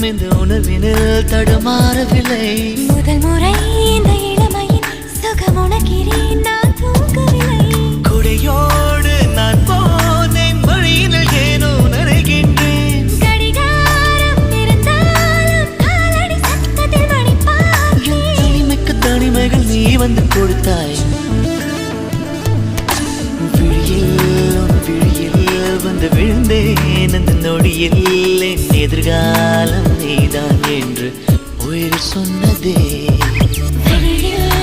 இந்த உணர்வினில் தடுமாறவில்லை. முதல் முறை இந்த இளமையின் சுகம் உணக்கிறேன், நான் தூங்கவில்லை. கொடையோடு நான் போனேன், வழியினில் ஏனோ நனைகின்றேன். கடிகாரம் இருந்தாலும் காலடி சத்தத்தில் மணி பார்த்தேன். தனிமைக்கு தனிமைகள் நீ வந்து கொடுத்தாய். விழியில் வந்து விழுந்தேன் அந்த நொடியில். என் எதிர்காலம் நீதான் என்று உயிர் சொன்னதே. வெளியில்